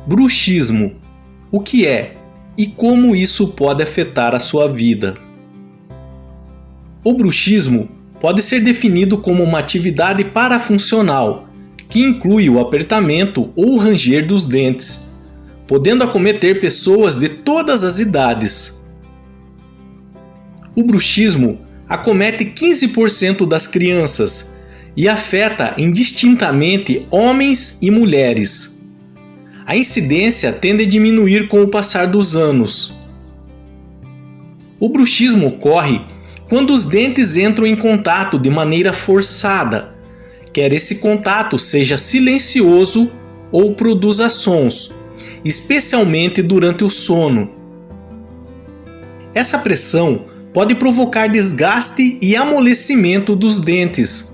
Bruxismo. O que é e como isso pode afetar a sua vida? O bruxismo pode ser definido como uma atividade parafuncional que inclui o apertamento ou ranger dos dentes, podendo acometer pessoas de todas as idades. O bruxismo acomete 15% das crianças e afeta indistintamente homens e mulheres. A incidência tende a diminuir com o passar dos anos. O bruxismo ocorre quando os dentes entram em contato de maneira forçada, quer esse contato seja silencioso ou produza sons, especialmente durante o sono. Essa pressão pode provocar desgaste e amolecimento dos dentes.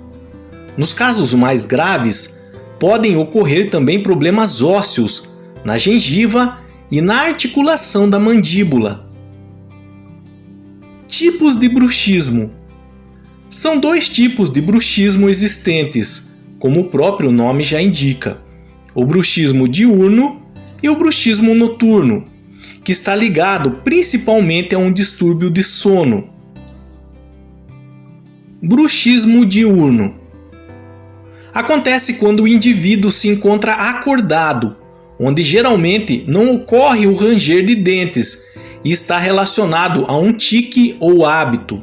Nos casos mais graves, podem ocorrer também problemas ósseos na gengiva e na articulação da mandíbula. Tipos de bruxismo. São 2 tipos de bruxismo existentes, como o próprio nome já indica: o bruxismo diurno e o bruxismo noturno, que está ligado principalmente a um distúrbio de sono. Bruxismo diurno. Acontece quando o indivíduo se encontra acordado, onde geralmente não ocorre o ranger de dentes e está relacionado a um tique ou hábito.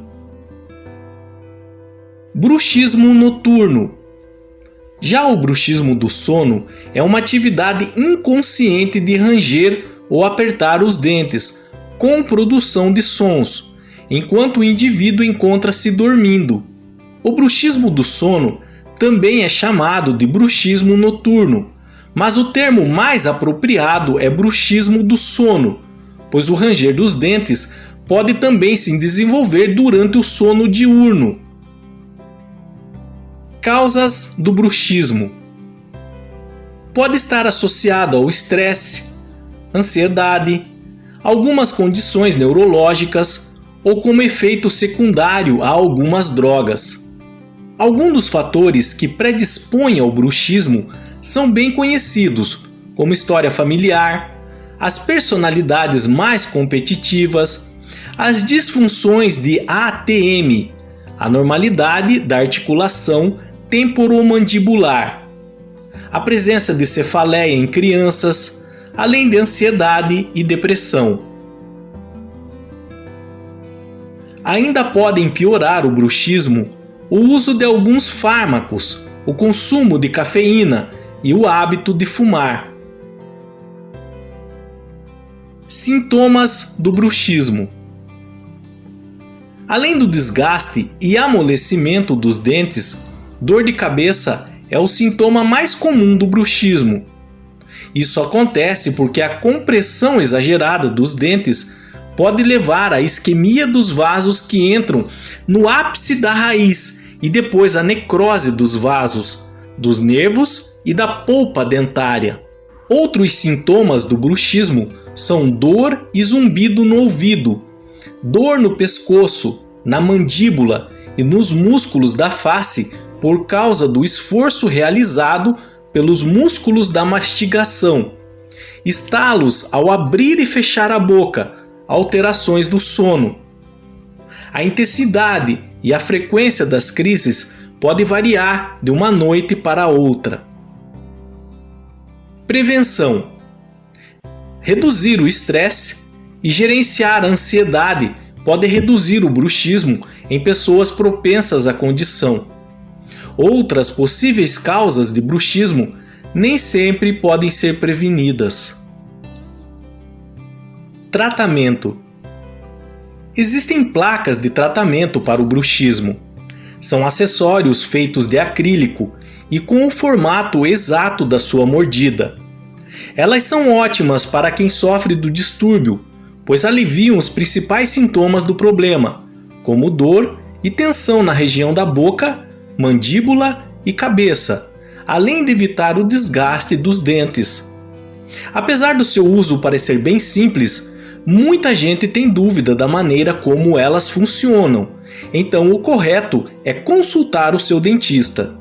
Bruxismo noturno. Já o bruxismo do sono é uma atividade inconsciente de ranger ou apertar os dentes, com produção de sons, enquanto o indivíduo encontra-se dormindo. O bruxismo do sono também é chamado de bruxismo noturno, mas o termo mais apropriado é bruxismo do sono, pois o ranger dos dentes pode também se desenvolver durante o sono diurno. Causas do bruxismo. Pode estar associado ao estresse, ansiedade, algumas condições neurológicas ou como efeito secundário a algumas drogas. Alguns dos fatores que predispõem ao bruxismo são bem conhecidos, como história familiar, as personalidades mais competitivas, as disfunções de ATM, anormalidade da articulação temporomandibular, a presença de cefaleia em crianças, além de ansiedade e depressão. Ainda podem piorar o bruxismo o uso de alguns fármacos, o consumo de cafeína e o hábito de fumar. Sintomas do bruxismo. Além do desgaste e amolecimento dos dentes, dor de cabeça é o sintoma mais comum do bruxismo. Isso acontece porque a compressão exagerada dos dentes pode levar à isquemia dos vasos que entram no ápice da raiz e depois à necrose dos vasos, dos nervos e da polpa dentária. Outros sintomas do bruxismo são dor e zumbido no ouvido, dor no pescoço, na mandíbula e nos músculos da face por causa do esforço realizado pelos músculos da mastigação, estalos ao abrir e fechar a boca, alterações do sono. A intensidade e a frequência das crises pode variar de uma noite para outra. Prevenção. Reduzir o estresse e gerenciar a ansiedade pode reduzir o bruxismo em pessoas propensas à condição. Outras possíveis causas de bruxismo nem sempre podem ser prevenidas. Tratamento. Existem placas de tratamento para o bruxismo. São acessórios feitos de acrílico e com o formato exato da sua mordida. Elas são ótimas para quem sofre do distúrbio, pois aliviam os principais sintomas do problema, como dor e tensão na região da boca, mandíbula e cabeça, além de evitar o desgaste dos dentes. Apesar do seu uso parecer bem simples, muita gente tem dúvida da maneira como elas funcionam, então o correto é consultar o seu dentista.